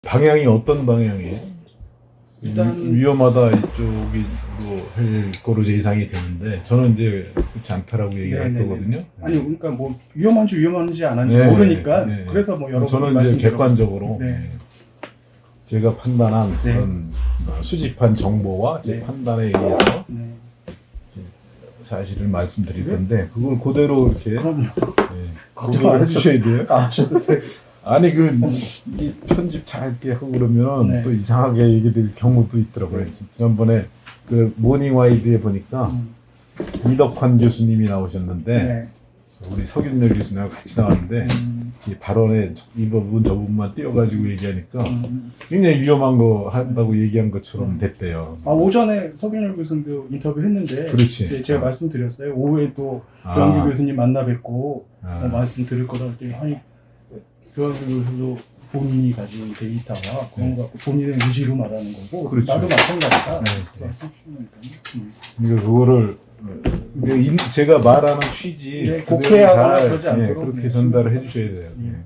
방향이 어떤 방향이에요? 일단 위험하다 이쪽으로 할 거로 예상이 되는데 저는 이제 그렇지 않다라고 얘기할 네네네. 거거든요. 아니 그러니까 뭐 위험한지 안 한지 네, 모르니까 네. 그래서 뭐 여러 저는 번 이제 말씀드렸- 객관적으로 네. 제가 판단한 네. 그런 수집한 정보와 제 네. 판단에 의해서 네. 사실을 말씀드릴 네. 건데 그걸 그대로 이렇게 그럼요. 걱정 그걸 안 해주셔야 돼요. 안 하셔도 돼요. 아니 이 편집 잘게 하고 그러면 네. 또 이상하게 얘기될 경우도 있더라고요. 네. 지난번에 그 모닝와이드에 보니까 이덕환 교수님이 나오셨는데 네. 우리 석윤열 교수님하고 같이 나왔는데 이 발언에 이 부분 저 부분만 띄워가지고 얘기하니까 굉장히 위험한 거 한다고 얘기한 것처럼 됐대요. 오전에 석윤열 교수님도 인터뷰했는데 그렇지. 네, 제가 말씀드렸어요. 오후에 또 아. 조한규 교수님 만나 뵙고 아. 말씀드릴 거다 했더니 아니 조한규 교수도 본인이 가진 데이터와 그런 거 갖고 본인의 의지로 말하는 거고 그렇죠. 나도 마찬가지다. 네. 말씀하시니까요. 그러니까 그거를 제가 말하는 취지 네, 그대로 곡해하거나 잘, 그러지 않도록 그렇게 네. 전달을 해주셔야 돼요. 네.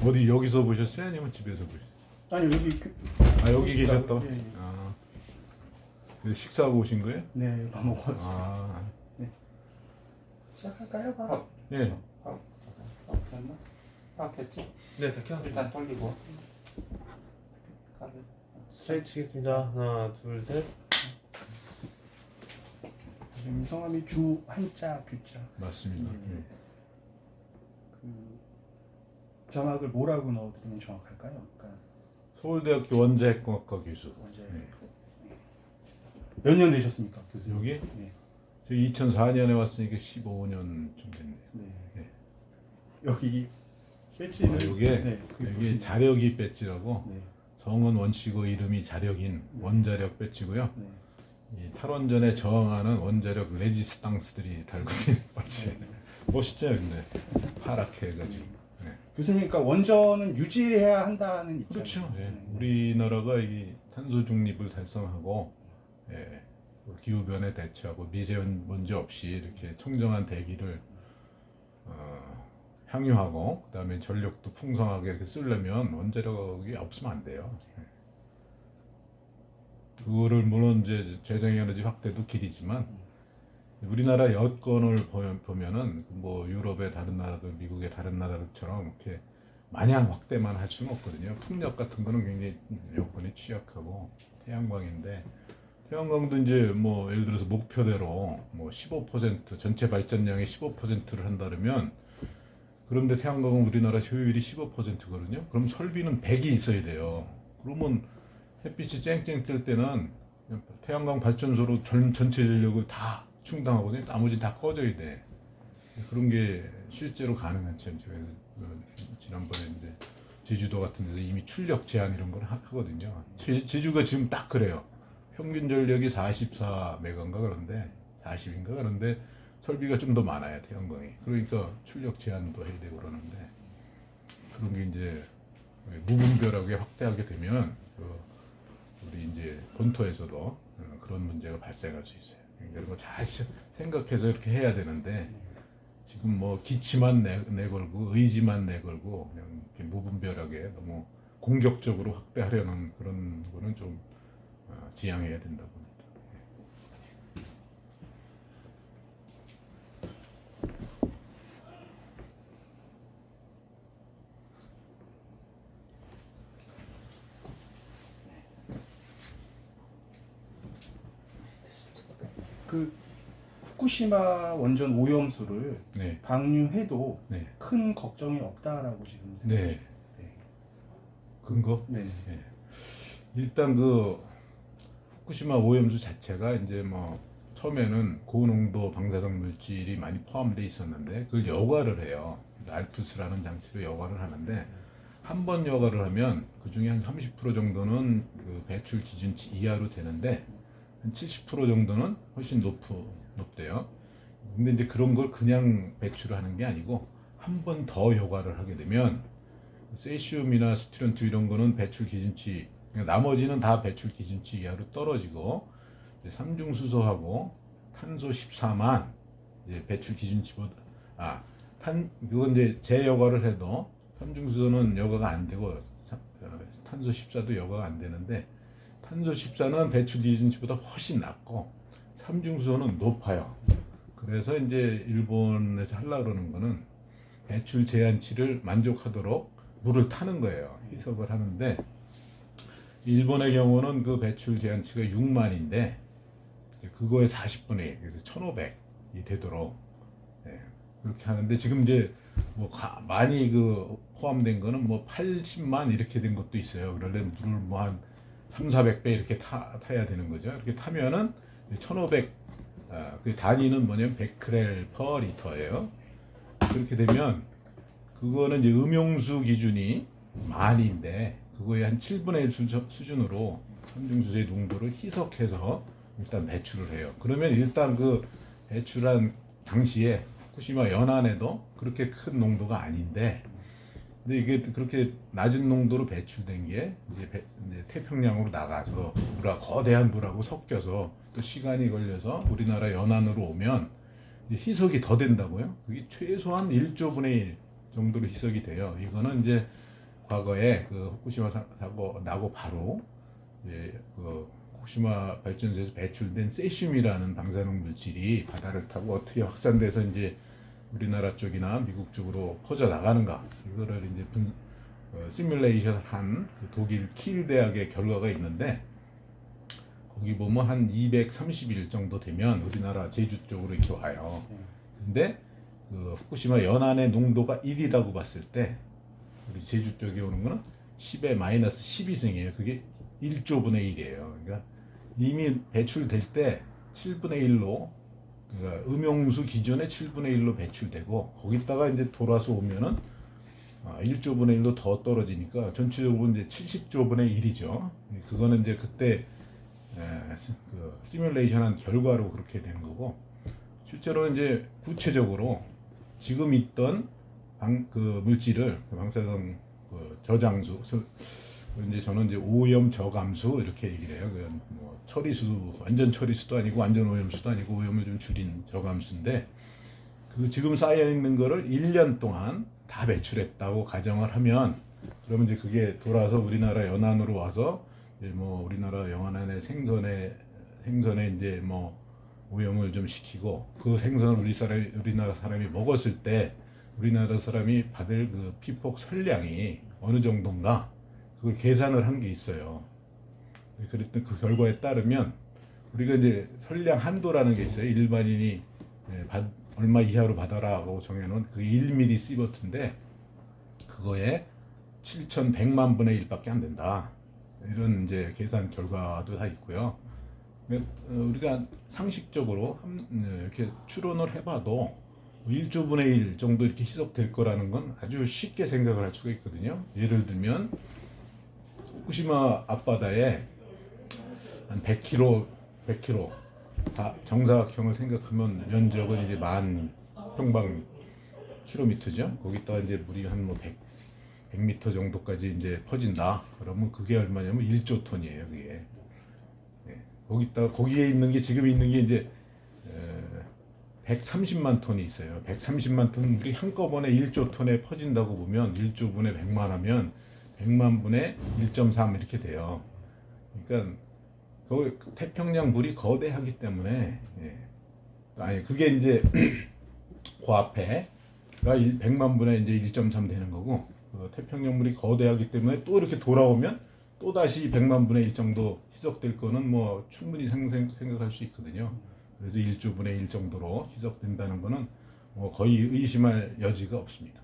어디 여기서 보셨어요? 아니면 집에서 보셨어요? 아니 여기 여기 계셨다고? 예, 예. 그래서 식사하고 오신 거예요? 네, 밥 먹었어요. 시작할까요? 밥? 예. 됐나? 됐지? 네, 다 켜놨습니다. 일단 돌리고. 스트레이트 치겠습니다. 하나, 둘, 셋. 지금 성함이 주 한자 규자. 맞습니다. 네. 자막을 뭐라고 넣어드리면 정확할까요? 그러니까 서울대학교 원자핵공학과 교수. 언제 네. 몇 년 되셨습니까, 교수님? 여기? 네. 저 2004년에 왔으니까 15년 좀 됐네요. 네. 네. 여기 배지는 요게 네, 그게 여기 무슨- 자력이 배지라고 네. 성은 원치고 이름이 자력인 원자력 배지고요. 네. 이 탈원전에 저항하는 원자력 레지스탕스들이 달고 있는 배지. 멋있죠, 근데 파랗게 해가지고. 네. 교수님, 그러니까 원전은 유지해야 한다는 입장. 그렇죠. 예. 네. 우리나라가 이 탄소 중립을 달성하고 기후 변화에 대처하고 미세먼지 없이 이렇게 청정한 대기를 향유하고 그다음에 전력도 풍성하게 이렇게 쓰려면 원자력이 없으면 안 돼요. 그거를 물론 이제 재생에너지 확대도 길이지만 우리나라 여건을 보면은 뭐 유럽의 다른 나라들, 미국의 다른 나라들처럼 이렇게 마냥 확대만 할 수는 없거든요. 풍력 같은 거는 굉장히 여건이 취약하고 태양광인데 태양광도 이제 뭐 예를 들어서 목표대로 뭐 15% 전체 발전량의 15%를 한다면 그런데 태양광은 우리나라 효율이 15%거든요. 그럼 설비는 100이 있어야 돼요. 그러면 햇빛이 쨍쨍 뜰 때는 태양광 발전소로 전체 전력을 다 충당하거든요. 나머지 다 꺼져야 돼. 그런 게 실제로 가능하지 않죠. 지난번에 이제 제주도 같은 데서 이미 출력 제한 이런 걸 하거든요. 제주가 지금 딱 그래요. 평균 전력이 44메가인가 그런데 40인가 그런데 설비가 좀 더 많아요, 태양광이. 그러니까 출력 제한도 해야 되고 그러는데 그런 게 이제 무분별하게 확대하게 되면 우리 이제 본토에서도 그런 문제가 발생할 수 있어요. 그러니까 뭐 잘 생각해서 이렇게 해야 되는데 지금 뭐 기치만 내걸고 의지만 내걸고 그냥 이렇게 무분별하게 너무 공격적으로 확대하려는 그런 거는 좀 지양해야 된다고 봅니다. 그 후쿠시마 원전 오염수를 네. 방류해도 네. 큰 걱정이 없다라고 지금 네. 근거? 네. 네. 일단 그 후쿠시마 오염수 자체가 이제 뭐 처음에는 고농도 방사성 물질이 많이 포함되어 있었는데 그걸 여과를 해요. 알프스라는 장치로 여과를 하는데 한 번 여과를 하면 그 중에 한 30% 정도는 그 배출 기준치 이하로 되는데 한 70% 정도는 훨씬 높대요. 근데 이제 그런 걸 그냥 배출을 하는 게 아니고 한 번 더 여과를 하게 되면 세슘이나 스티론투 이런 거는 배출 기준치, 나머지는 다 배출 기준치 이하로 떨어지고 삼중수소하고 탄소 14만 이제 배출 기준치보다 그건 이제 제여과를 해도 삼중수소는 여과가 안 되고 탄소 14도 여과가 안 되는데 탄소 14는 배출 기준치보다 훨씬 낮고 삼중수소는 높아요. 그래서 이제 일본에서 하려고 그러는 거는 배출 제한치를 만족하도록 물을 타는 거예요. 희석을 하는데 일본의 경우는 그 배출 제한치가 6만인데 그거의 40분의 1, 그래서 1,500이 되도록 그렇게 하는데 지금 이제 뭐 많이 그 포함된 거는 뭐 80만 이렇게 된 것도 있어요. 그러려면 물을 뭐 한 3,400배 이렇게 타야 되는 거죠. 이렇게 타면은 1,500 그 단위는 뭐냐면 100크렐 퍼 리터예요. 그렇게 되면 그거는 이제 음용수 기준이 만인데 그거의 한 7분의 1 수준으로 삼중수소의 농도를 희석해서 일단 배출을 해요. 그러면 일단 그 배출한 당시에 후쿠시마 연안에도 그렇게 큰 농도가 아닌데 근데 이게 그렇게 낮은 농도로 배출된 게 이제 태평양으로 나가서 거대한 물하고 섞여서 또 시간이 걸려서 우리나라 연안으로 오면 이제 희석이 더 된다고요. 그게 최소한 1조 분의 1 정도로 희석이 돼요. 이거는 이제 과거에 그 후쿠시마 사고 나고 바로 이제 그 후쿠시마 발전소에서 배출된 세슘이라는 방사능 물질이 바다를 타고 어떻게 확산돼서 이제 우리나라 쪽이나 미국 쪽으로 퍼져 나가는가 이거를 이제 시뮬레이션 한그 독일 킬 대학의 결과가 있는데 거기 보면 한 230일 정도 되면 우리나라 제주 쪽으로 이렇게 와요. 근데 그 후쿠시마 연안의 농도가 1이라고 봤을 때 우리 제주 쪽에 오는 거는 10의 마이너스 12승이에요. 그게 1조 분의 1이에요. 그러니까 이미 배출될 때 7분의 1로 그러니까 음용수 기준의 7분의 1로 배출되고 거기다가 이제 돌아서 오면은 1조 분의 1로 더 떨어지니까 전체적으로 이제 70조 분의 1이죠. 그거는 이제 그때 그 시뮬레이션한 결과로 그렇게 된 거고 실제로 이제 구체적으로 지금 있던 그 물질을 방사능 그 저장수 이제 저는 이제 오염 저감수 이렇게 얘기를 해요. 그 뭐 처리수 완전 처리수도 아니고 완전 오염수도 아니고 오염을 좀 줄인 저감수인데 그 지금 쌓여 있는 거를 1년 동안 다 배출했다고 가정을 하면 그러면 이제 그게 돌아서 우리나라 연안으로 와서 이제 뭐 우리나라 연안의 생선에 이제 뭐 오염을 좀 시키고 그 생선을 우리나라 사람이 먹었을 때 우리나라 사람이 받을 그 피폭 설량이 어느 정도인가 그걸 계산을 한 게 있어요. 그랬던 그 결과에 따르면 우리가 이제 설량 한도라는 게 있어요. 일반인이 얼마 이하로 받아라고 정해놓은 그 1ml 시버트인데 그거에 7,100만 분의 1밖에 안 된다. 이런 이제 계산 결과도 다 있고요. 우리가 상식적으로 이렇게 추론을 해봐도 1조 분의 1 정도 이렇게 희석될 거라는 건 아주 쉽게 생각을 할 수가 있거든요. 예를 들면 후쿠시마 앞바다에 한 100km 다 정사각형을 생각하면 면적은 이제 10,000평방킬로미터죠. 거기다가 이제 물이 한 뭐 100m 정도까지 이제 퍼진다. 그러면 그게 얼마냐면 1조 톤이에요. 그게. 거기에 있는 게 지금 있는 게 이제 130만 톤이 있어요. 130만 톤 물이 한꺼번에 1조 톤에 퍼진다고 보면 1조 분의 100만 하면 100만 분의 1.3 이렇게 돼요. 그러니까 거기 태평양 물이 거대하기 때문에 아니 그게 이제 그 앞에가 100만 분의 이제 1.3 되는 거고 그 태평양 물이 거대하기 때문에 또 이렇게 돌아오면 또 다시 100만 분의 1 정도 희석될 거는 뭐 충분히 생각할 수 있거든요. 그래서 1조 분의 1 정도로 희석된다는 거는 뭐 거의 의심할 여지가 없습니다.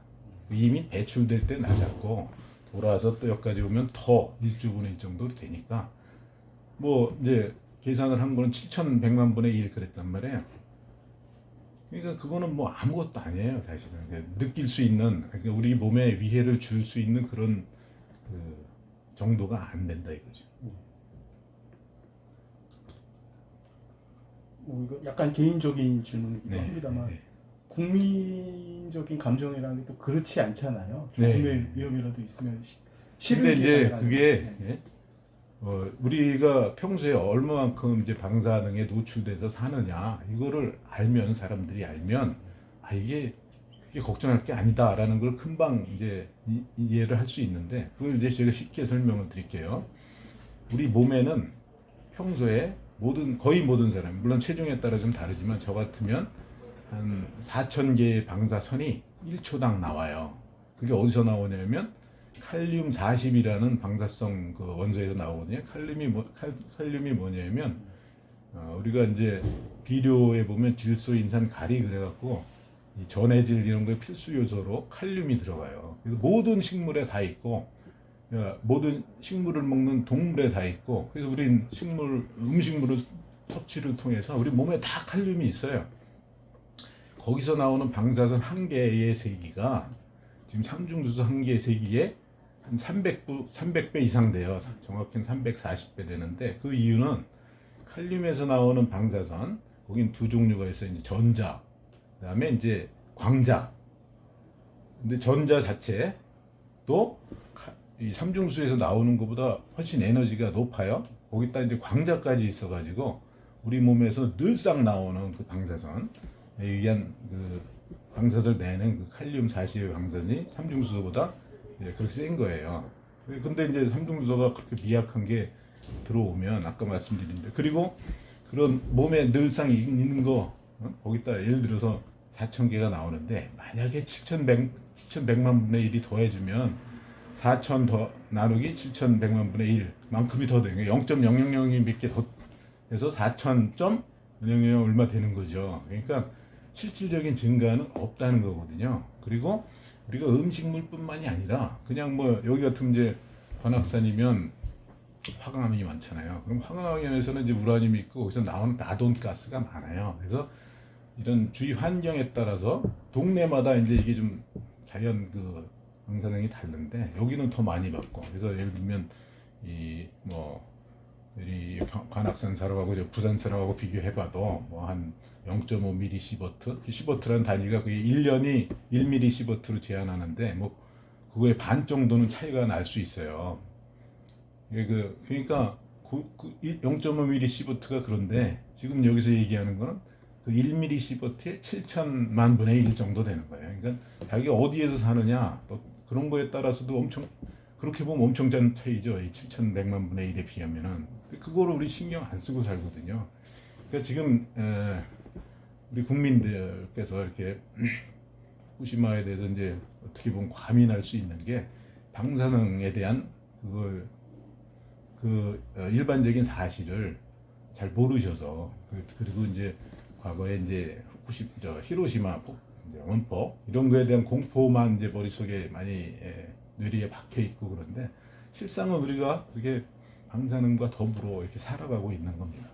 이미 배출될 때 낮았고 돌아와서 또 여기까지 오면 더 1조 분의 1 정도 되니까 뭐 이제 계산을 한 거는 7,100만 분의 1 그랬단 말이에요. 그러니까 그거는 뭐 아무것도 아니에요, 사실은. 느낄 수 있는 그러니까 우리 몸에 위해를 줄 수 있는 그런 그 정도가 안 된다 이거죠. 뭐 이거 약간 개인적인 질문이기도 합니다만 네. 국민적인 감정이라는 게 또 그렇지 않잖아요. 네. 조금의 위험이라도 있으면 근데 싫은 이제 기회가 그게 아니라. 우리가 평소에 얼마만큼 이제 방사능에 노출돼서 사느냐 이거를 알면 사람들이 알면 이게 그게 걱정할 게 아니다라는 걸 금방 이제 이해를 할 수 있는데, 그걸 이제 제가 쉽게 설명을 드릴게요. 우리 몸에는 평소에 거의 모든 사람, 물론 체중에 따라 좀 다르지만 저 같으면 한 4,000개의 방사선이 1초당 나와요. 그게 어디서 나오냐면 칼륨 40이라는 방사성 그 원소에서 나오거든요. 칼륨이 뭐냐면 우리가 이제 비료에 보면 질소인산 가리 그래갖고 이 전해질 이런 거에 필수 요소로 칼륨이 들어가요. 그래서 모든 식물에 다 있고 모든 식물을 먹는 동물에 다 있고, 그래서 우린 음식물을 섭취를 통해서 우리 몸에 다 칼륨이 있어요. 거기서 나오는 방사선 한 개의 세기가 지금 삼중수소 한 개의 세기에 한 300배 이상 돼요. 정확히는 340배 되는데, 그 이유는 칼륨에서 나오는 방사선, 거긴 두 종류가 있어요. 이제 전자, 그다음에 이제 광자. 근데 전자 자체 또 이 삼중수에서 나오는 것보다 훨씬 에너지가 높아요. 거기다 이제 광자까지 있어가지고 우리 몸에서 늘상 나오는 그 방사선에 의한 그 방사선을 내는 그 칼륨 40의 방사선이 삼중수소보다 그렇게 센 거예요. 근데 이제 삼중수소가 그렇게 미약한 게 들어오면 아까 말씀드린 대로, 그리고 그런 몸에 늘상 있는 거 거기다 예를 들어서 4,000개가 나오는데 만약에 7,100만 분의 1이 더해주면 4,000 더 나누기 7,100만 분의 1만큼이 더 되는 거예요. 0.000이 몇 개 더 해서 4,000.000 얼마 되는 거죠. 그러니까 실질적인 증가는 없다는 거거든요. 그리고 우리가 음식물뿐만이 아니라 그냥 뭐 여기 같은 이제 관악산이면 화강암이 많잖아요. 그럼 화강암에서는 이제 우라늄이 있고 거기서 나오는 라돈 가스가 많아요. 그래서 이런 주위 환경에 따라서 동네마다 이제 이게 좀 자연 그 방사능이 다른데 여기는 더 많이 받고, 그래서 예를 들면 이 이 관악산 사람하고 부산 사람하고 비교해봐도 뭐 한 0.5mm 시버트, 시버트라는 단위가 그게 1년이 1mm 시버트로 제한하는데 뭐 그거의 반 정도는 차이가 날 수 있어요. 그러니까 0.5mm 시버트가 그런데 지금 여기서 얘기하는 거는 그 1mm 시버트의 7천만 분의 1 정도 되는 거예요. 그러니까 자기가 어디에서 사느냐 또 그런 거에 따라서도 엄청, 그렇게 보면 엄청 큰 차이죠. 이 7,100만 분의 1에 비하면은. 그거를 우리 신경 안 쓰고 살거든요. 그러니까 지금 우리 국민들께서 이렇게 후쿠시마에 대해서 이제 어떻게 보면 과민할 수 있는 게 방사능에 대한 일반적인 사실을 잘 모르셔서, 그리고 이제 과거에 이제 히로시마 원폭 이런 거에 대한 공포만 이제 머릿속에 많이 뇌리에 박혀 있고, 그런데 실상은 우리가 그게 방사능과 더불어 이렇게 살아가고 있는 겁니다.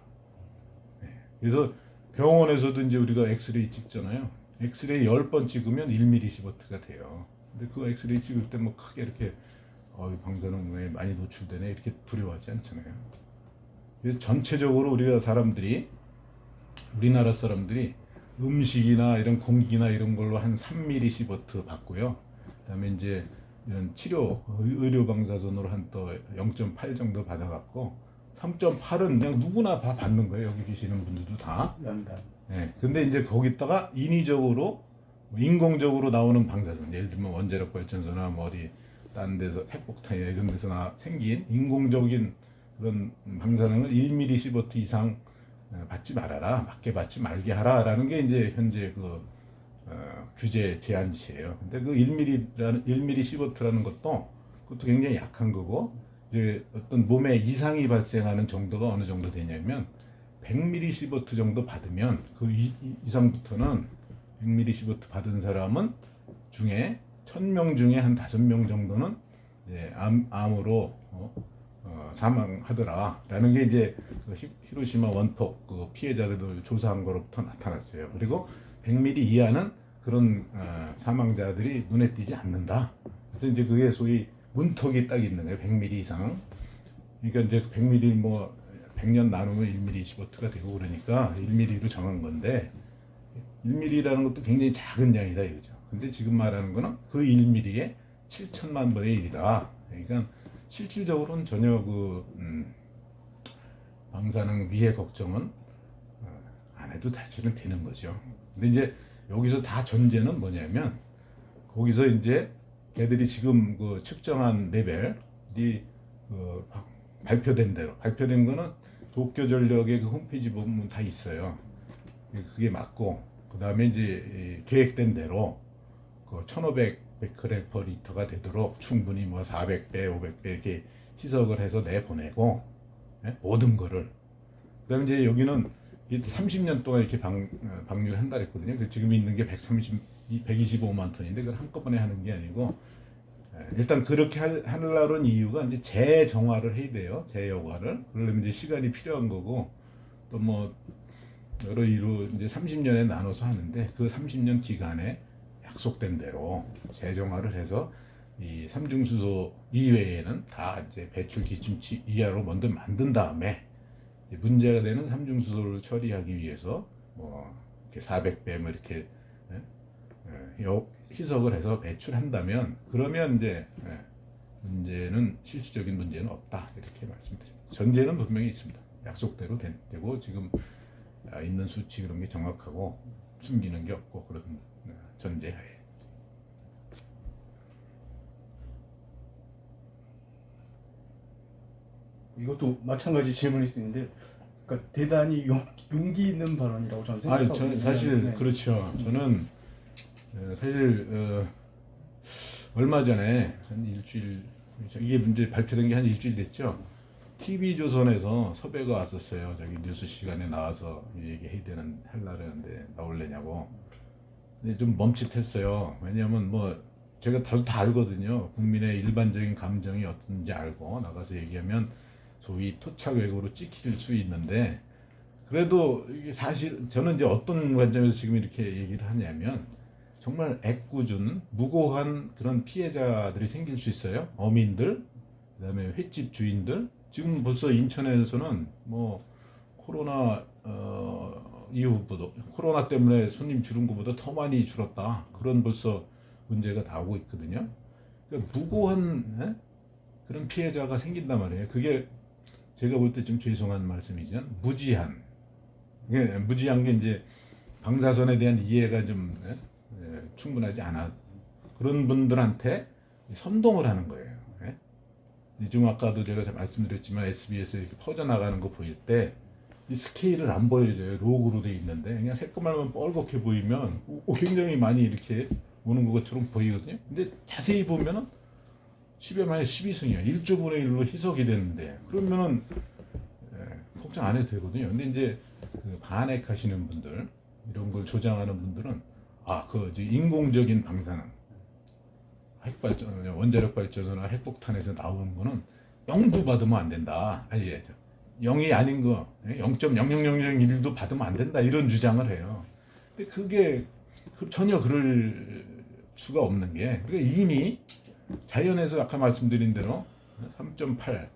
그래서 병원에서도 이제 우리가 엑스레이 찍잖아요. 엑스레이 10번 찍으면 1mm 시버트가 돼요. 근데 그 엑스레이 찍을 때 뭐 크게 이렇게 방사능에 많이 노출되네 이렇게 두려워하지 않잖아요. 그래서 전체적으로 우리나라 사람들이 음식이나 이런 공기나 이런 걸로 한 3mm 시버트 받고요. 그다음에 이제 이런 의료 방사선으로 한 또 0.8 정도 받아갖고 3.8은 그냥 누구나 다 받는 거예요. 여기 계시는 분들도 다. 네. 근데 이제 거기다가 인위적으로 인공적으로 나오는 방사선, 예를 들면 원자력 발전소나 뭐 어디 딴 데서 핵폭탄 이런 데서 생긴 인공적인 그런 방사능을 1mm 시버트 이상 받지 말아라, 맞게 받지 말게 하라라는 게 이제 현재 규제 제한치예요. 근데 그 1mm 시버트라는 그것도 굉장히 약한 거고, 이제 어떤 몸에 이상이 발생하는 정도가 어느 정도 되냐면 100mm 시버트 정도 받으면 그 이상부터는 100mm 시버트 받은 사람은 중에 1000명 중에 한 5명 정도는 이제 암으로 사망하더라라는 게 이제 히로시마 원폭 그 피해자들 조사한 거로부터 나타났어요. 그리고 100mm 이하는 그런 사망자들이 눈에 띄지 않는다. 그래서 이제 그게 소위 문턱이 딱 있는 거예요. 100mm 이상. 그러니까 이제 100mm 뭐 100년 나누면 1mm 시버트가 되고 그러니까 1mm로 정한 건데, 1mm라는 것도 굉장히 작은 양이다 이거죠. 근데 지금 말하는 거는 그 1mm의 7천만 분의 1이다. 그러니까 실질적으로는 전혀 방사능 위해 걱정은 안 해도 사실은 되는 거죠. 근데 이제 여기서 다 전제는 뭐냐면 거기서 이제 걔들이 지금 그 측정한 레벨이 발표된 대로 발표된 거는 도쿄전력의 그 홈페이지 보면 다 있어요. 그게 맞고 그 다음에 이제 계획된 대로 그 1500 베크렐/리터가 되도록 충분히 뭐 400배, 500배 이렇게 희석을 해서 내보내고 모든 거를. 그다음에 이제 여기는 30년 동안 이렇게 방류를 한다 그랬거든요. 지금 있는 게 125만 톤인데 그걸 한꺼번에 하는 게 아니고 일단 그렇게 하려는 이유가 이제 재정화를 해야 돼요. 재여과를. 그러려면 이제 시간이 필요한 거고 또 뭐 여러 이유로 이제 30년에 나눠서 하는데 그 30년 기간에 약속된 대로 재정화를 해서 이 삼중수소 이외에는 다 이제 배출 기준치 이하로 먼저 만든 다음에 이제 문제가 되는 삼중수소를 처리하기 위해서 뭐 이렇게 400배 뭐 이렇게 희석을 해서 배출한다면 그러면 이제 문제는 실질적인 문제는 없다 이렇게 말씀드립니다. 전제는 분명히 있습니다. 약속대로 되고 지금 있는 수치 그런 게 정확하고 숨기는 게 없고 그런 전제하에. 이것도 마찬가지 질문일 수 있는데, 그러니까 대단히 용기 있는 발언이라고 저는 아니, 생각하고 저는 사실 네. 그렇죠. 저는 사실 얼마 전에 한 일주일 이게 문제 발표된 게 한 일주일 됐죠. TV조선에서 섭외가 왔었어요. 저기 뉴스 시간에 나와서 얘기해야 되는 하려는데 나올래냐고. 근데 좀 멈칫했어요. 왜냐하면 뭐 제가 다 알거든요. 국민의 일반적인 감정이 어떤지 알고 나가서 얘기하면 소위 토착 왜곡으로 찍힐 수 있는데 그래도 이게 사실 저는 이제 어떤 관점에서 지금 이렇게 얘기를 하냐면 정말 애꿎은 무고한 그런 피해자들이 생길 수 있어요. 어민들, 그다음에 횟집 주인들. 지금 벌써 인천에서는 뭐 코로나 이후보다 코로나 때문에 손님 줄은 것보다 더 많이 줄었다. 그런 벌써 문제가 나오고 있거든요. 그러니까 무고한 그런 피해자가 생긴단 말이에요. 그게 제가 볼 때 좀 죄송한 말씀이지만 무지한. 무지한 게 이제 방사선에 대한 이해가 좀 충분하지 않아. 그런 분들한테 선동을 하는 거예요. 지금 아까도 제가 말씀드렸지만 SBS에 이렇게 퍼져나가는 거 보일 때 이 스케일을 안 보여줘요. 로그로 돼 있는데 그냥 새까맣게 뻘겋게 보이면 굉장히 많이 이렇게 오는 것처럼 보이거든요. 근데 자세히 보면은 10의 마이너스 12승이야. 1조분의 1로 희석이 되는데 그러면은 걱정 안 해도 되거든요. 근데 이제 그 반핵하시는 분들 이런 걸 조장하는 분들은 인공적인 방사능 핵발전, 원자력 발전소나 핵폭탄에서 나오는 거는 0도 받으면 안 된다. 아니, 0이 아닌 거, 0.0001도 받으면 안 된다. 이런 주장을 해요. 근데 그게 전혀 그럴 수가 없는 게, 그러니까 이미 자연에서 아까 말씀드린 대로 3.8,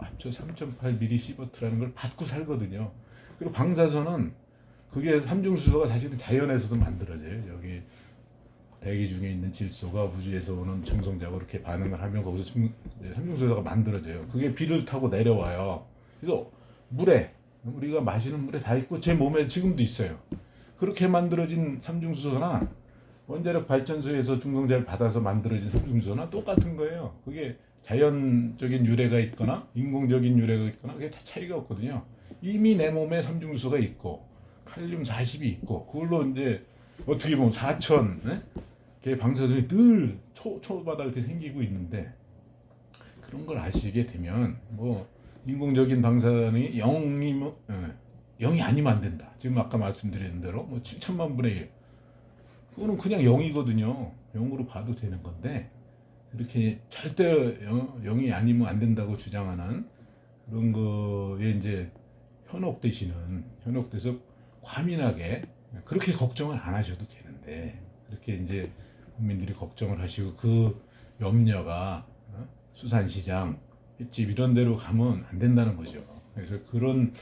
합쳐 3.8mSv라는 걸 받고 살거든요. 그리고 방사선은 그게 삼중수소가 사실은 자연에서도 만들어져요. 여기 대기 중에 있는 질소가 우주에서 오는 중성자하고 이렇게 반응을 하면 거기서 삼중수소가 만들어져요. 그게 비를 타고 내려와요. 그래서 물에 우리가 마시는 물에 다 있고 제 몸에 지금도 있어요. 그렇게 만들어진 삼중수소나 원자력 발전소에서 중성자를 받아서 만들어진 삼중수소나 똑같은 거예요. 그게 자연적인 유래가 있거나 인공적인 유래가 있거나 그게 다 차이가 없거든요. 이미 내 몸에 삼중수소가 있고 칼륨 40이 있고 그걸로 이제 어떻게 보면 4천 개 방사선이 늘 초마다 이렇게 생기고 있는데 그런 걸 아시게 되면 뭐 인공적인 방사능이 0이 아니면 안 된다. 지금 아까 말씀드린 대로 뭐 7천만 분의 1 그거는 그냥 0이거든요. 0으로 봐도 되는 건데 그렇게 절대 0이 아니면 안 된다고 주장하는 그런 거에 이제 현혹돼서 과민하게 그렇게 걱정을 안 하셔도 되는데 그렇게 이제 국민들이 걱정을 하시고 그 염려가 수산시장, 횟집 이런 데로 가면 안 된다는 거죠. 그래서 그런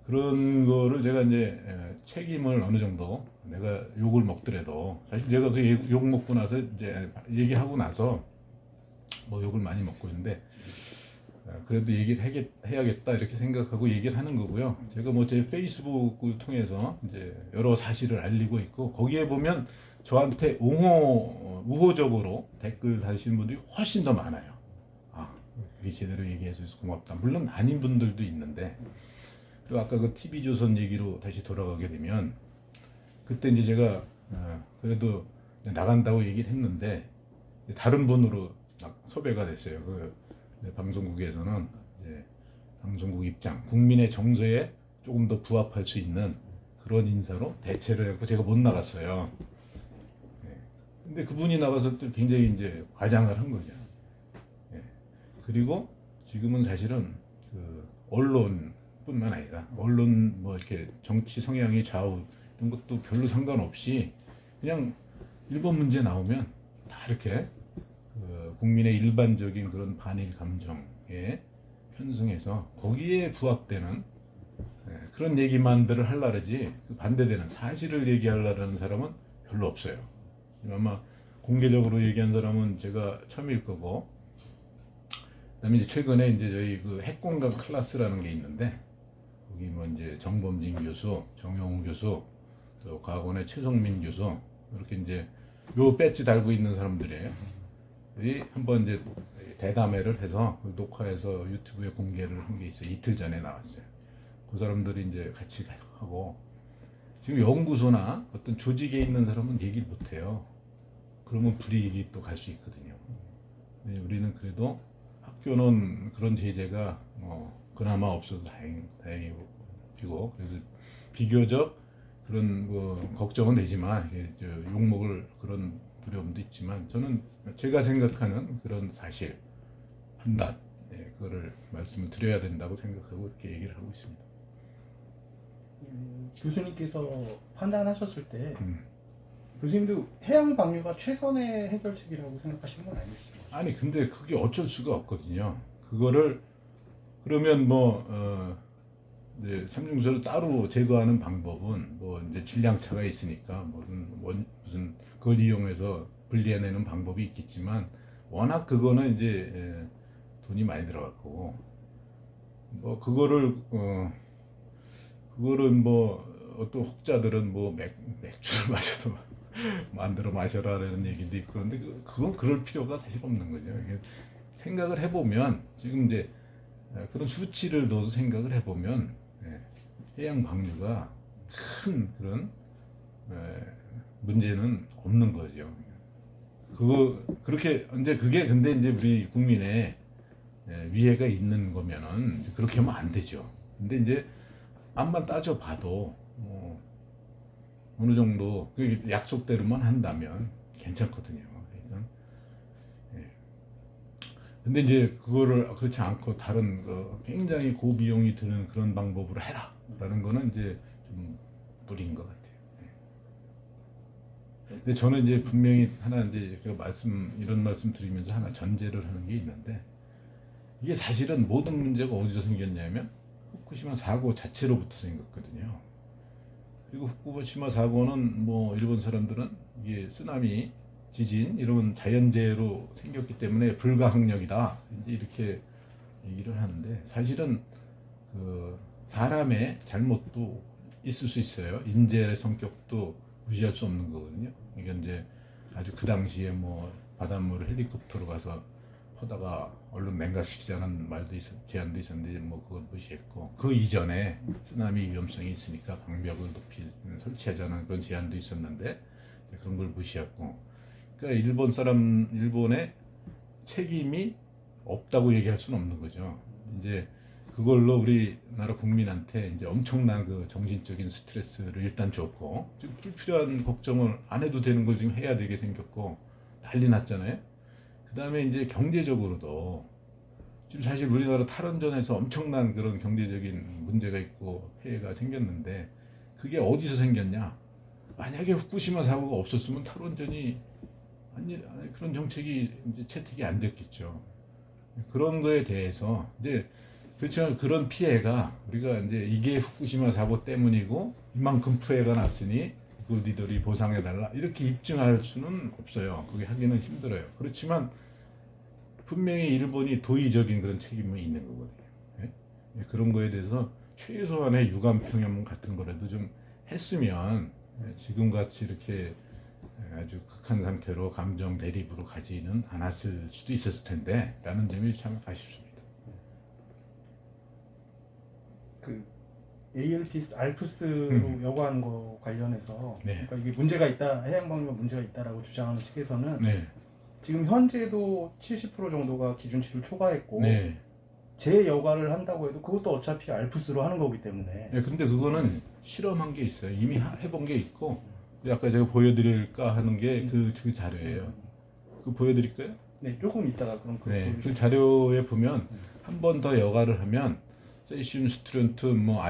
거를 제가 이제 책임을 어느 정도 내가 욕을 먹더라도 사실 제가 그 욕 먹고 나서 이제 얘기하고 나서 뭐 욕을 많이 먹고 있는데 그래도 얘기를 해야겠다 이렇게 생각하고 얘기를 하는 거고요. 제가 뭐 제 페이스북을 통해서 이제 여러 사실을 알리고 있고 거기에 보면 저한테 우호적으로 댓글 다시는 분들이 훨씬 더 많아요. 아, 그게 제대로 얘기해줘서 고맙다. 물론 아닌 분들도 있는데 그리고 아까 그 TV조선 얘기로 다시 돌아가게 되면 그때 이제 제가 그래도 나간다고 얘기를 했는데 다른 분으로 막 섭외가 됐어요. 방송국에서는 이제 방송국 입장, 국민의 정서에 조금 더 부합할 수 있는 그런 인사로 대체를 했고 제가 못 나갔어요. 근데 그분이 나가서 또 굉장히 이제 과장을 한 거죠. 그리고 지금은 사실은 그 언론뿐만 아니라 언론 뭐 이렇게 정치 성향이 좌우 이런 것도 별로 상관없이 그냥 일본 문제 나오면 다 이렇게 국민의 일반적인 그런 반일 감정에 편승해서 거기에 부합되는 그런 얘기만들을 하려지 반대되는 사실을 얘기하려는 사람은 별로 없어요. 아마 공개적으로 얘기한 사람은 제가 처음일 거고, 그다음에 이제 최근에 이제 저희 그 핵공감 클래스라는 게 있는데 거기 뭐 이제 정범진 교수, 정영우 교수, 또 과학원의 최성민 교수 이렇게 이제 요 배지 달고 있는 사람들이에요. 이 한번 이제 대담회를 해서 녹화해서 유튜브에 공개를 한 게 있어요. 이틀 전에 나왔어요. 그 사람들이 이제 같이 하고 지금 연구소나 어떤 조직에 있는 사람은 얘기를 못 해요. 그러면 불이익이 또 갈 수 있거든요. 근데 우리는 그래도 학교는 그런 제재가 그나마 없어서 다행이고 그래서 비교적 그런 걱정은 되지만 욕먹을 그런 두려움도 있지만 저는 제가 생각하는 그런 사실 판단 그거를 말씀을 드려야 된다고 생각하고 이렇게 얘기를 하고 있습니다. 교수님께서 판단하셨을 때 교수님도 해양 방류가 최선의 해결책이라고 생각하시는 건 아니시죠? 아니 근데 그게 어쩔 수가 없거든요. 그거를 그러면 이제 삼중수를 따로 제거하는 방법은 뭐 이제 질량차가 있으니까 무슨 그걸 이용해서 분리해내는 방법이 있겠지만 워낙 그거는 이제 돈이 많이 들어갈 거고 뭐 그거를 어떤 혹자들은 맥주를 마셔도 만들어 마셔라라는 얘기도 있고 그런데 그건 그럴 필요가 사실 없는 거죠. 이게 생각을 해보면 지금 이제 그런 수치를 넣어서 생각을 해보면 해양 방류가 큰 그런 문제는 없는 거죠. 그렇게 이제 그게 근데 이제 우리 국민의 위해가 있는 거면은 그렇게 하면 안 되죠. 근데 이제 암만 따져봐도 어느 정도 그 약속대로만 한다면 괜찮거든요. 그러니까, 근데 이제 그거를 그렇지 않고 다른 굉장히 고비용이 드는 그런 방법으로 해라라는 거는 이제 좀 무리인 것 같아요. 근데 저는 이제 분명히 하나 이제 이런 말씀 드리면서 하나 전제를 하는 게 있는데 이게 사실은 모든 문제가 어디서 생겼냐면 후쿠시마 사고 자체로부터 생겼거든요. 그리고 후쿠시마 사고는 뭐 일본 사람들은 이게 쓰나미, 지진 이런 자연재해로 생겼기 때문에 불가항력이다 이제 이렇게 얘기를 하는데 사실은 그 사람의 잘못도 있을 수 있어요. 인재의 성격도 무시할 수 없는 거거든요. 이게 이제 아주 그 당시에 뭐 바닷물을 헬리콥터로 가서 퍼다가 얼른 냉각시키자는 제안도 있었는데 뭐 그걸 무시했고 그 이전에 쓰나미 위험성이 있으니까 방벽을 높이 설치하자는 그런 제안도 있었는데 그런 걸 무시했고 그러니까 일본의 책임이 없다고 얘기할 수는 없는 거죠. 이제 그걸로 우리나라 국민한테 이제 엄청난 그 정신적인 스트레스를 일단 줬고 지금 불필요한 걱정을 안 해도 되는 걸 지금 해야 되게 생겼고 난리 났잖아요. 그 다음에 이제 경제적으로도 지금 사실 우리나라 탈원전에서 엄청난 그런 경제적인 문제가 있고 피해가 생겼는데 그게 어디서 생겼냐? 만약에 후쿠시마 사고가 없었으면 탈원전이 그런 정책이 이제 채택이 안 됐겠죠. 그런 거에 대해서 이제 그렇지만 그런 피해가 우리가 이제 이게 후쿠시마 사고 때문이고 이만큼 피해가 났으니 그 니들이 보상해달라 이렇게 입증할 수는 없어요. 그게 하기는 힘들어요. 그렇지만 분명히 일본이 도의적인 그런 책임이 있는 거거든요. 예? 예, 그런 거에 대해서 최소한의 유감 평형 같은 거라도 좀 했으면 지금 같이 이렇게 아주 극한 상태로 감정 대립으로 가지는 않았을 수도 있었을 텐데 라는 점이 참 아쉽습니다. 그 ALPS, 알프스로 여과한 거 관련해서 네. 그러니까 이게 문제가 있다, 해양광력 문제가 있다라고 주장하는 측에서는 네, 지금 현재도 70% 정도가 기준치를 초과했고 네. 재여과를 한다고 해도 그것도 어차피 알프스로 하는 거기 때문에 네, 근데 그거는 실험한 게 있어요. 이미 해본 게 있고, 근데 아까 제가 보여드릴까 하는 게 그 자료예요. 그 보여드릴까요? 네, 조금 있다가 그럼 네, 그 자료에 보면 한 번 더 여과를 하면 세슘, 스트론트, 뭐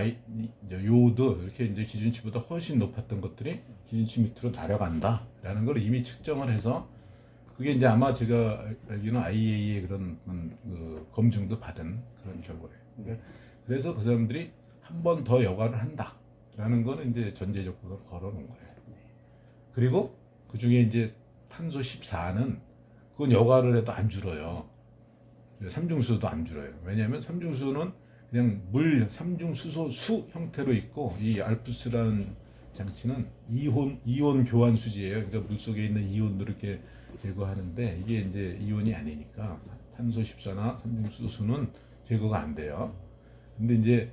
요오드 이렇게 이제 기준치보다 훨씬 높았던 것들이 기준치 밑으로 내려간다라는 걸 이미 측정을 해서 그게 이제 아마 제가 알기로는 IAEA 그런 그 검증도 받은 그런 결과예요. 네. 그래서 그 사람들이 한 번 더 여과를 한다라는 거는 이제 전제 조건으로 걸어놓은 거예요. 그리고 그 중에 이제 탄소 14는 그건 여과를 해도 안 줄어요. 삼중수소도 안 줄어요. 왜냐하면 삼중수소는 그냥 물 삼중수소 수 형태로 있고 이 알프스라는 장치는 이온 교환 수지예요. 그러니까 물 속에 있는 이온들을 이렇게 제거하는데 이게 이제 이온이 아니니까 탄소 14나 삼중수소는 제거가 안 돼요. 근데 이제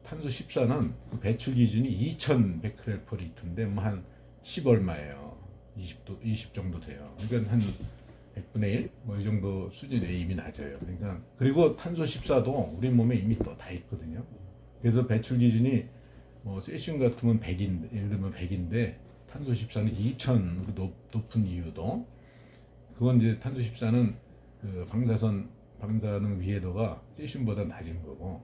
탄소 14는 그 배출 기준이 2,100베크렐/리터인데 뭐 한 10 얼마예요. 20 정도 돼요. 그러니까 한 100분의 1? 뭐 이 정도 수준에 이미 낮아요. 그러니까 그리고 탄소 14도 우리 몸에 이미 또 다 있거든요. 그래서 배출 기준이 뭐 세슘 같으면 100인데 예를 들면 100인데 탄소 14는 2,000 높은 이유도 그건 이제 탄소 14는 그 방사능 위해도가 세슘보다 낮은 거고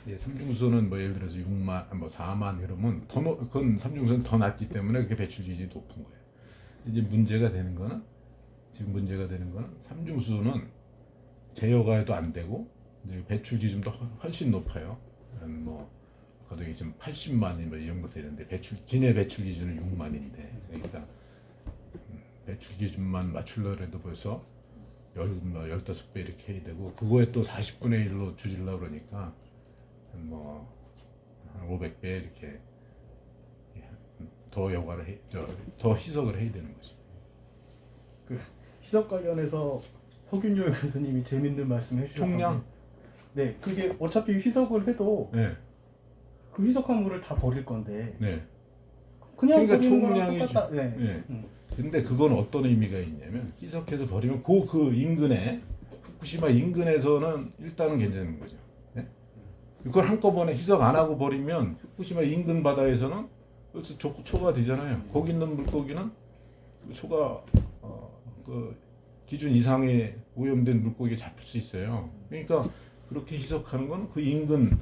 예, 삼중수소는 뭐 예를 들어서 6만, 뭐 4만 이러면 그건 삼중수소는 더 낮기 때문에 그게 배출 기준이 높은 거예요. 이제 지금 문제가 되는 거는 삼중수소는 제어가해도 안 되고 이제 배출 기준도 훨씬 높아요. 뭐 거의 지금 80만이 뭐 이 정도 되는데 진해 배출 기준은 6만인데 그러니까 배출 기준만 맞추려고 해도 벌써 15배 이렇게 해야 되고 그거에 또 40분의 1로 줄이려고 그러니까 뭐 500배 이렇게 더 여과를 더 희석을 해야 되는 거죠. 그 희석 관련해서 서균열 교수님이 재밌는 말씀 해주셨던 총량? 게, 네, 그게 어차피 희석을 해도 네, 그 희석한 물을 다 버릴 건데 네. 그냥 그러니까 버리는 거랑 총량이 똑같다. 네. 네. 근데 그건 어떤 의미가 있냐면 희석해서 버리면 그 인근에 후쿠시마 인근에서는 일단은 괜찮은 거죠. 네? 그걸 한꺼번에 희석 안 하고 버리면 후쿠시마 인근 바다에서는 벌써 초가 되잖아요. 거기 있는 물고기는 초가 그 기준 이상의 오염된 물고기가 잡힐 수 있어요. 그러니까 그렇게 희석하는 건 그 인근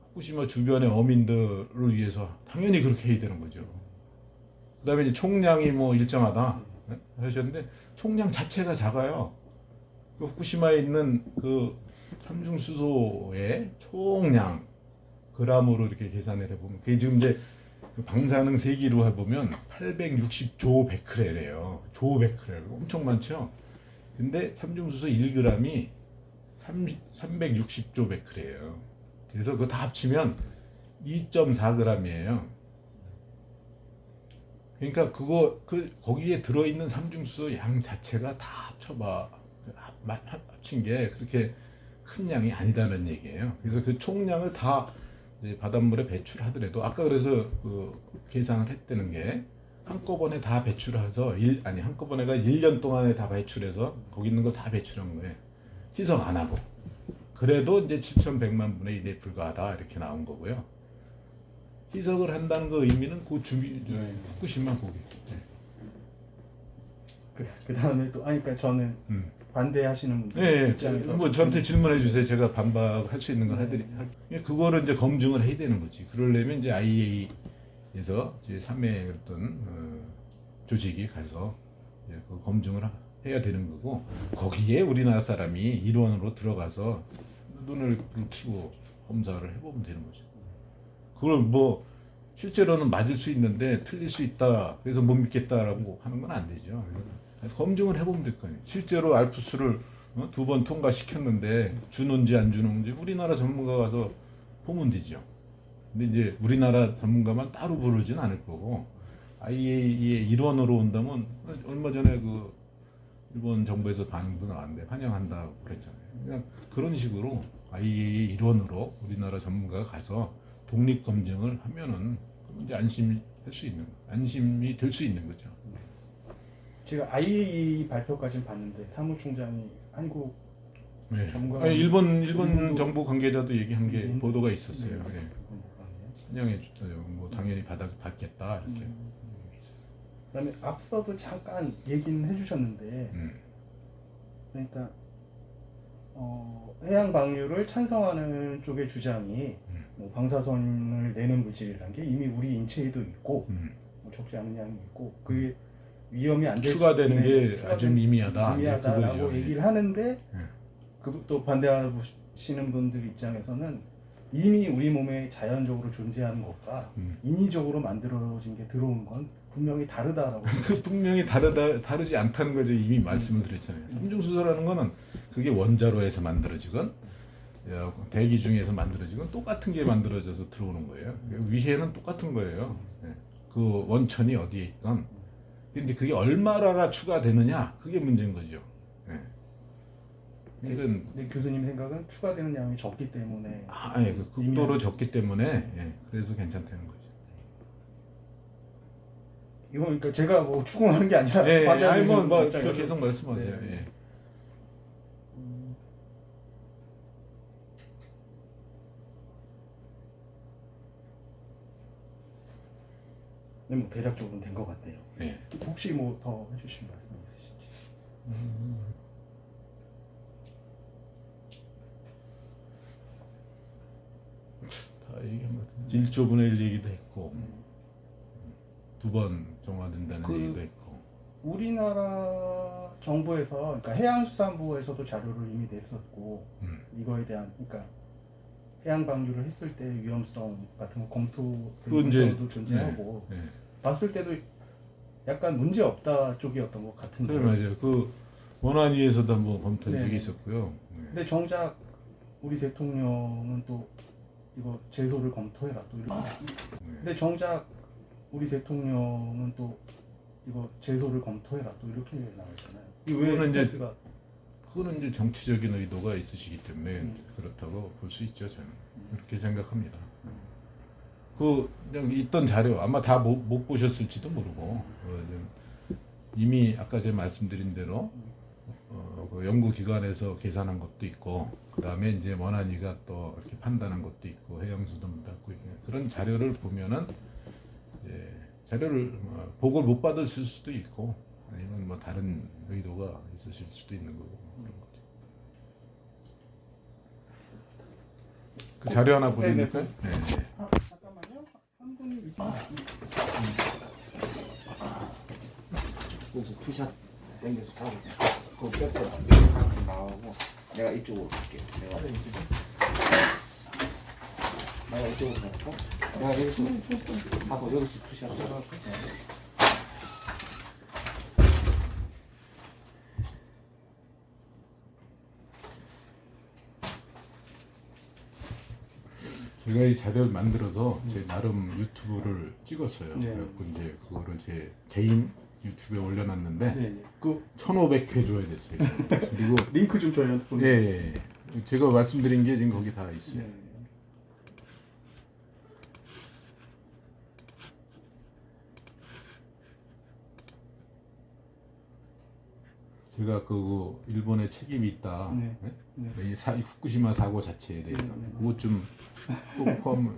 후쿠시마 주변의 어민들을 위해서 당연히 그렇게 해야 되는 거죠. 그다음에 이제 총량이 뭐 일정하다 하셨는데 총량 자체가 작아요. 그 후쿠시마에 있는 그 삼중수소의 총량 그람으로 이렇게 계산을 해보면 그게 지금 이제 그 방사능 세기로 해보면 860조 베크렐이에요. 조 베크렐 엄청 많죠. 근데 삼중수소 1g이 360조 베크렐이에요. 그래서 그거 다 합치면 2.4g이에요. 그러니까 거기에 들어있는 삼중수소 양 자체가 다 합친 게 그렇게 큰 양이 아니다는 얘기예요. 그래서 그 총량을 다 이제 바닷물에 배출하더라도 아까 그래서 그 계산을 했다는 게 한꺼번에 다 배출해서 한꺼번에가 1년 동안에 다 배출해서 거기 있는 거 다 배출한 거예요. 희석 안 하고. 그래도 이제 7,100만 분의 1에 불과하다 이렇게 나온 거고요. 희석을 한다는 그 의미는 그 후쿠시마 거기. 그 다음에 또 그러니까 저는 반대하시는 분들 네, 입장에서 뭐 저한테 질문해 주세요. 제가 반박할 수 있는 걸 그거를 이제 검증을 해야 되는 거지. 그러려면 이제 IAEA에서 이제 3회 어떤 조직이 가서 이제 그 검증을 해야 되는 거고 거기에 우리나라 사람이 일원으로 들어가서 눈을 키고 검사를 해보면 되는 거죠. 그걸 뭐 실제로는 맞을 수 있는데 틀릴 수 있다 그래서 못 믿겠다라고 하는 건 안 되죠. 검증을 해보면 될 거 아니에요. 실제로 알프스를 2번 통과시켰는데 주는지 안 주는지 우리나라 전문가 가서 보면 되죠. 근데 이제 우리나라 전문가만 따로 부르진 않을 거고 IAEA의 일원으로 온다면 얼마 전에 그 일본 정부에서 반응도 나왔는데 환영한다고 그랬잖아요. 그냥 그런 식으로 IAEA 일원으로 우리나라 전문가가 가서 독립 검증을 하면은 이제 안심이 될 수 있는 거죠. 제가 IAEA 발표까지는 봤는데 사무총장이 한국 네. 전문가 아니, 일본 일본도 정부 관계자도 얘기한 게 네. 보도가 있었어요. 네. 예. 그건 못 봤네요. 환영해 줬어요. 뭐 당연히 받겠다 이렇게. 그다음에 앞서도 잠깐 얘기는 해주셨는데 그러니까 해양 방류를 찬성하는 쪽의 주장이 뭐 방사선을 내는 물질이라는 게 이미 우리 인체에도 있고 뭐 적지 않은 양이 있고 그게 위험이 안 될 추가되는 게 아주 미미하다라고 미미하다라고 얘기를 하는데 네. 또 반대하시는 분들 입장에서는 이미 우리 몸에 자연적으로 존재하는 것과 인위적으로 만들어진 게 들어온 건 분명히 다르다라고 분명히 다르지 않다는 거죠. 이미 말씀을 드렸잖아요. 삼중수소라는 거는 그게 원자로에서 만들어지건 대기 중에서 만들어지건 똑같은 게 만들어져서 들어오는 거예요. 위해는 똑같은 거예요. 네. 그 원천이 어디에 있건. 근데 그게 얼마라가 추가되느냐 그게 문제인 거죠. 네. 근데 교수님 생각은 추가되는 양이 적기 때문에 예, 그 극도로 적기 때문에 예, 그래서 괜찮다는 거죠. 이거 그러니까 제가 뭐 추궁하는 게 아니라 예, 반대하는 뭐 입장에서. 계속 말씀하세요. 네. 예. 네, 뭐 대략적으로는 된 것 같아요. 예. 혹시 뭐 더 해주실 말씀 있으신지? 다 얘기한 것 같은데 1조분의 1 얘기도 했고 2번 정화된다는 그 얘기도 했고 우리나라 정부에서 그러니까 해양수산부에서도 자료를 이미 냈었고 음. 이거에 대한 그러니까 해양 방류를 했을 때 위험성 같은 거 검토된 그건 이제- 문서도 존재하고 예. 봤을 때도 약간 문제 없다 쪽이었던 것 같은데. 네, 맞아요. 그 원안위에서도 한번 검토한 네. 적이 있었고요. 예. 근데 정작 우리 대통령은 또 이거 제소를 검토해라 또 이렇게. 네. 근데 정작 우리 대통령은 또 이거 제소를 검토해라 또 이렇게 나와있잖아요. 이게 왜 그거는 이제- 스탠스가 그거는 이제 정치적인 의도가 있으시기 때문에 그렇다고 볼 수 있죠. 저는 그렇게 생각합니다. 그냥 있던 자료 아마 다 못 보셨을지도 모르고 이미 아까 제가 말씀드린 대로 그 연구기관에서 계산한 것도 있고 그 다음에 이제 원안위가 또 이렇게 판단한 것도 있고 해양수dom도 있고 그런 자료를 보면은 이제 자료를 보고를 못 받으실 수도 있고 아니면 뭐 다른 의도가 있으실 수도 있는 거고 그런 거죠. 그 자료 하나 보내드릴까요? 네. 잠깐만요. 한 분이 이렇게 그래서 투샷 당겨서 타고 그거 뺐더라 나오고 내가 이쪽으로 갈게 내가 이쪽으로 갈까? 내가 여기서 하고 여기서 투샷 하고 제가 이 자료를 만들어서 제 나름 유튜브를 찍었어요. 네. 그래갖고 이제 그거를 제 개인 유튜브에 올려놨는데 네네. 그 1,500회 줘야 됐어요. 그리고 링크 좀 저희한테 예, 보내주세요. 예. 제가 말씀드린 게 지금 거기 다 있어요. 네. 제가 그 일본에 책임이 있다. 네. 예? 네. 이 후쿠시마 사고 자체에 대해서 네, 네. 그것 좀 꼭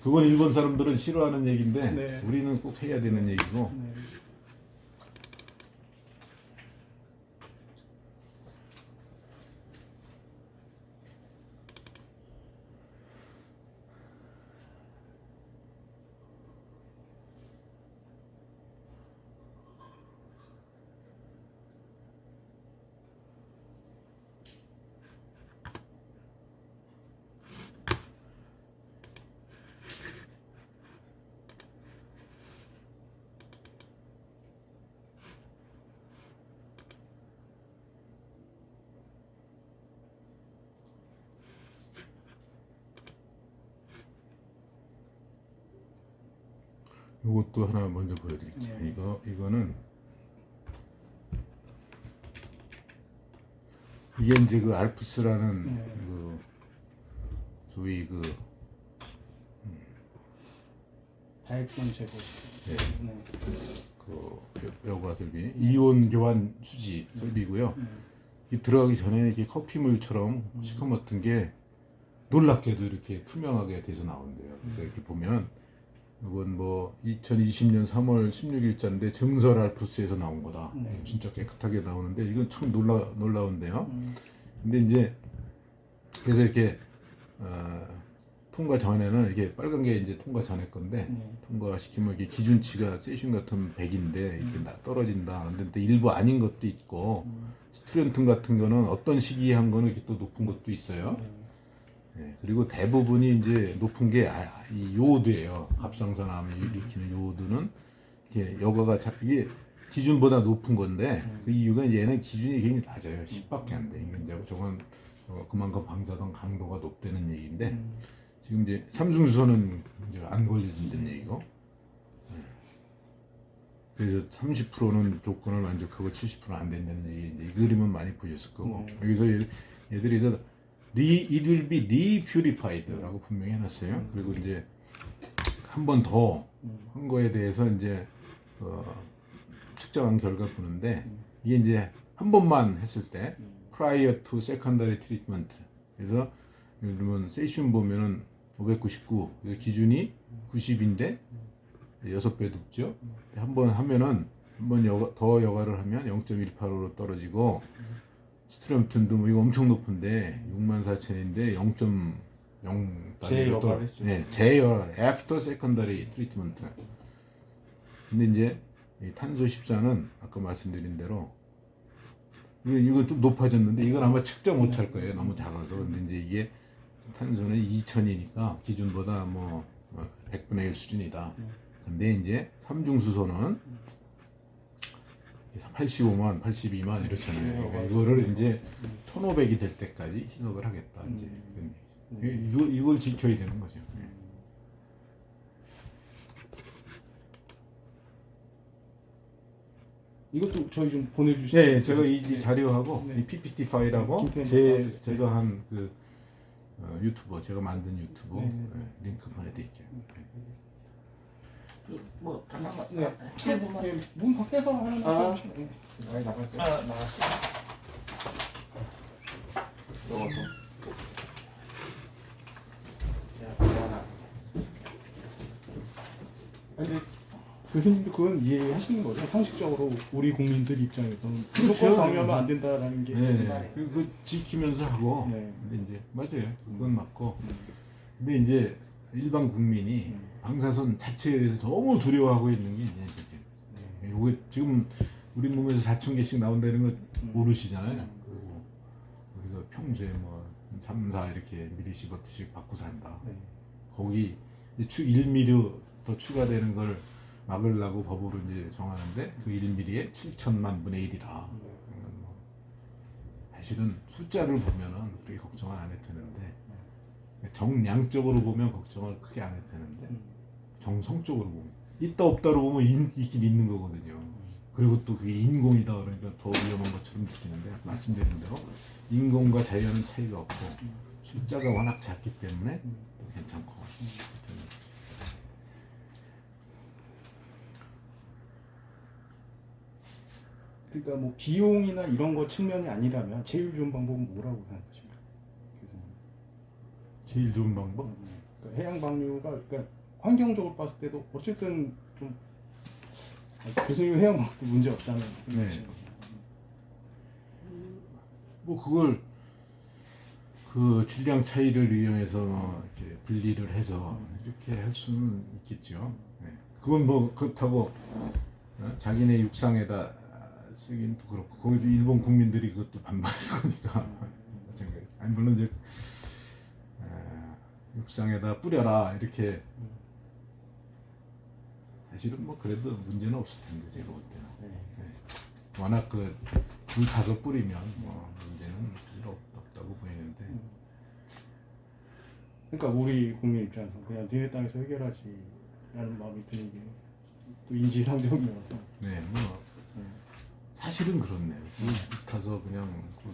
그건 일본 사람들은 싫어하는 얘기인데 네. 우리는 꼭 해야 되는 얘기고 네. 이것도 하나 먼저 보여드릴게요. 네. 이거는 이게 이제 그 알프스라는 네. 그 소위 그 다액존 제거. 네. 네. 그 여과 설비, 이온 교환 수지 설비고요. 이 들어가기 전에 이렇게 커피물처럼 시커멓던 게 놀랍게도 이렇게 투명하게 돼서 나온대요. 그래서 이렇게 보면 이건 뭐 2020년 3월 16일자인데 증설 알프스에서 나온 거다. 네. 진짜 깨끗하게 나오는데 이건 참 놀라운데요. 근데 이제 그래서 이렇게 통과 전에는 이게 빨간 게 이제 통과 전에 건데 통과시키면 이게 기준치가 세슘 같은 100인데 이렇게 떨어진다. 근데 일부 아닌 것도 있고 스트렌튼 같은 거는 어떤 시기에 한 거는 이렇게 또 높은 것도 있어요. 네, 그리고 대부분이 이제 높은 게 이 요오드예요. 갑상선암을 일으키는 요오드는 이게 여과가 이게 기준보다 높은 건데 그 이유가 이제 얘는 기준이 굉장히 낮아요. 10밖에 안 돼. 이제 저건 그만큼 방사선 강도가 높다는 얘기인데 지금 이제 삼중수소는 이제 안 걸려진다는 얘기고. 그래서 30%는 조건을 만족하고 70%는 안 된다는 얘기. 이제 이 그림은 많이 보셨을 거고. 여기서 얘들이 it will be repurified라고 분명히 해놨어요. 그리고 이제 한 번 더 한 거에 대해서 이제 측정한 결과 보는데 이게 이제 한 번만 했을 때 prior to secondary treatment. 그래서 예를 들면 세슘 보면은 599 기준이 90인데 6배 높죠. 한 번 하면은 한 번 더 여과를 하면 0.185로 떨어지고 스트롬튼도 뭐 이거 엄청 높은데 64,000인데 0.0 재여과를 했죠. 네, 재여과 after secondary treatment. 근데 이제 이 탄소 14는 아까 말씀드린 대로 이건 좀 높아졌는데 이건 아마 측정 못 할 거예요. 너무 작아서. 근데 이제 이게 탄소는 2,000이니까 기준보다 뭐 100분의 1 수준이다. 근데 이제 삼중수소는 85만, 82만 이렇잖아요. 그러니까 이거를 이제 1,500이 될 때까지 희석을 하겠다. 이제 이걸 지켜야 되는 거죠. 이것도 저희 좀 보내주시죠. 네, 제가 이 자료하고 네. 이 PPT 파일하고 김태현 제가 한 그 유튜버, 제가 만든 유튜버 네. 링크 보내드릴게요. 뭐 잠깐만. 네. 해보면 네, 문 밖에서 하는 아. 거. 네. 나이 나갈 때. 나왔어. 요것도. 야, 근데 교수님도 그건 이해하시는 거죠? 상식적으로 우리 국민들 입장에서는 그렇죠. 무조건 방류하면 안 된다라는 게. 네, 그 지키면서 하고. 네. 근데 이제 맞아요. 그건 맞고. 근데 이제 일반 국민이 방사선 자체에 대해서 너무 두려워하고 있는 게 이제 이제 요게 지금 우리 몸에서 4,000개씩 나온다는 거 모르시잖아요. 그리고 우리가 평소에 뭐 3, 4 이렇게 미리시버트씩 받고 산다. 네. 거기 1미리 더 추가되는 걸 막으려고 법으로 이제 정하는데 그 1mm에 7천만 분의 1이다. 사실은 숫자를 보면은 그렇게 걱정을 안 해도 되는데 정량적으로 보면 걱정을 크게 안 해도 되는데 정성적으로 보면 있다 없다로 보면 있긴 있는 거거든요. 그리고 또 그게 인공이다 그러니까 더 위험한 것처럼 느끼는데 말씀드린 대로 인공과 자연은 차이가 없고 숫자가 워낙 작기 때문에 또 괜찮고. 그러니까 뭐 비용이나 이런 거 측면이 아니라면 제일 좋은 방법은 뭐라고 생각하십니까? 교수님. 제일 좋은 방법? 그러니까 해양 방류가 그러니까 환경적으로 봤을 때도 어쨌든 좀 교수님 해양 방류도 문제 없다는 네. 뭐 그걸 그 질량 차이를 이용해서 이렇게 분리를 해서 이렇게 할 수는 있겠죠. 네. 그건 뭐 그렇다고 자기네 육상에다 쓰긴 또 그렇고 거기도 일본 국민들이 그것도 반발할 거니까. 아니 물론 이제 육상에다 뿌려라 이렇게 사실은 뭐 그래도 문제는 없을 텐데 제가 볼 때는. 네. 워낙 그 불 타서 뿌리면 뭐 문제는 별로 없다고 보이는데. 그러니까 우리 국민 입장에서 그냥 니네 땅에서 해결하지라는 마음이 드는 게 또 인지상정이어서. 네, 뭐 사실은 그렇네요. 가서 그냥 그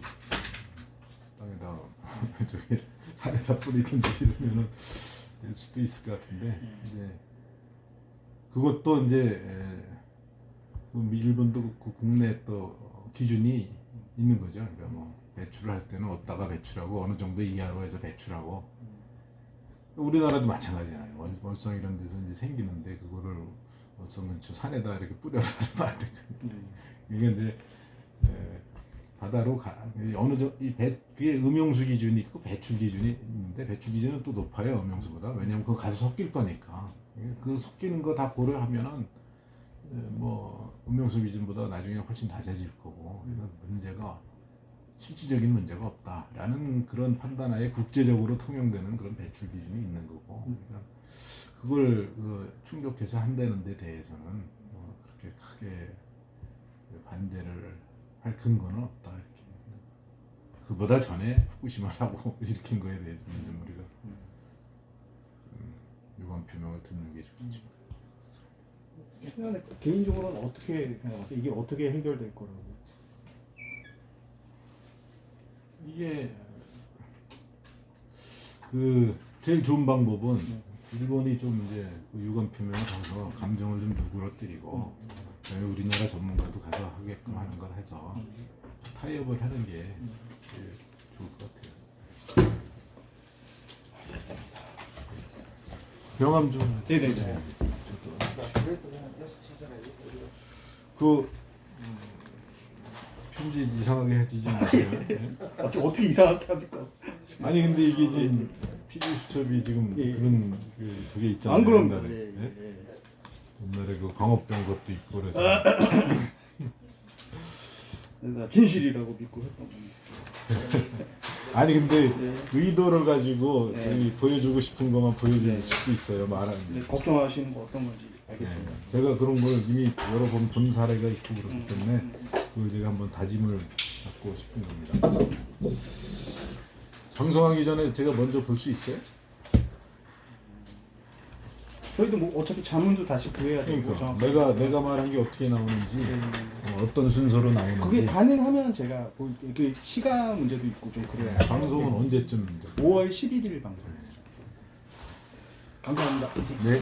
땅에다 저기 산에다 뿌리든지 이러면은 될 수도 있을 것 같은데 이제 그것도 이제 그 일본도 그 국내 또 기준이 있는 거죠. 그러니까 뭐 배출을 할 때는 어디다가 배출하고 어느 정도 이하로 해서 배출하고 우리나라도 마찬가지잖아요. 월성 이런 데서 이제 생기는데 그거를 월성 근처 산에다 이렇게 뿌려서 하면 안 되죠. 이게 이제 바다로 어느 정도 그게 음용수 기준이 있고 배출 기준이 있는데 배출 기준은 또 높아요 음용수보다. 왜냐면 그거 가서 섞일 거니까. 그 섞이는 거 다 고려하면은 뭐 음용수 기준보다 나중에 훨씬 낮아질 거고 그래서 문제가 실질적인 문제가 없다라는 그런 판단하에 국제적으로 통용되는 그런 배출 기준이 있는 거고 그러니까 그걸 충족해서 한다는 데 대해서는 그렇게 크게 반대를 할 근거는 없다 이렇게. 그보다 전에 후쿠시마라고 일으킨 거에 대해서는 좀 우리가 유감 표명을 듣는 게 좋겠지만 그냥 개인적으로는 어떻게 생각하세요? 이게 어떻게 해결될 거라고? 이게 그 제일 좋은 방법은 일본이 좀 이제 그 유감 표명을 해서 감정을 좀 누그러뜨리고 그다음에 우리나라 전문가도 가서 하게끔 하는 걸 해서 타협을 하는 게 제일 좋을 것 같아요. 병암 좀 네네네. 그래도 그냥 6시 전에 그 편집 이상하게 해주지 마세요. 네? 어떻게 이상하게 합니까? 아니 근데 이게 지금 PD 수첩이 지금 예. 그런 그 저게 있잖아요. 안 그런 거. 옛날에. 예, 예? 예. 옛날에 그 광업병 것도 있고 그래서 내가 진실이라고 믿고 했던 겁니다. 아니 근데 네. 의도를 가지고 네. 저기 보여주고 싶은 것만 보여줄 네. 수도 있어요 말하는데. 네, 걱정하시는 거 어떤 건지 네. 알겠습니다. 제가 그런 걸 이미 여러 번 본 사례가 있고 그렇기 때문에 그걸 제가 한번 다짐을 갖고 싶은 겁니다. 방송하기 전에 제가 먼저 볼 수 있어요? 저희도 뭐 어차피 자문도 다시 구해야 되고 그러니까 정확하게. 내가 말한 게 어떻게 나오는지 어떤 순서로 나오는지 그게 가능하면 제가 그 시간 문제도 있고 좀 그래요. 방송은 언제쯤 5월 11일 방송. 감사합니다. 네.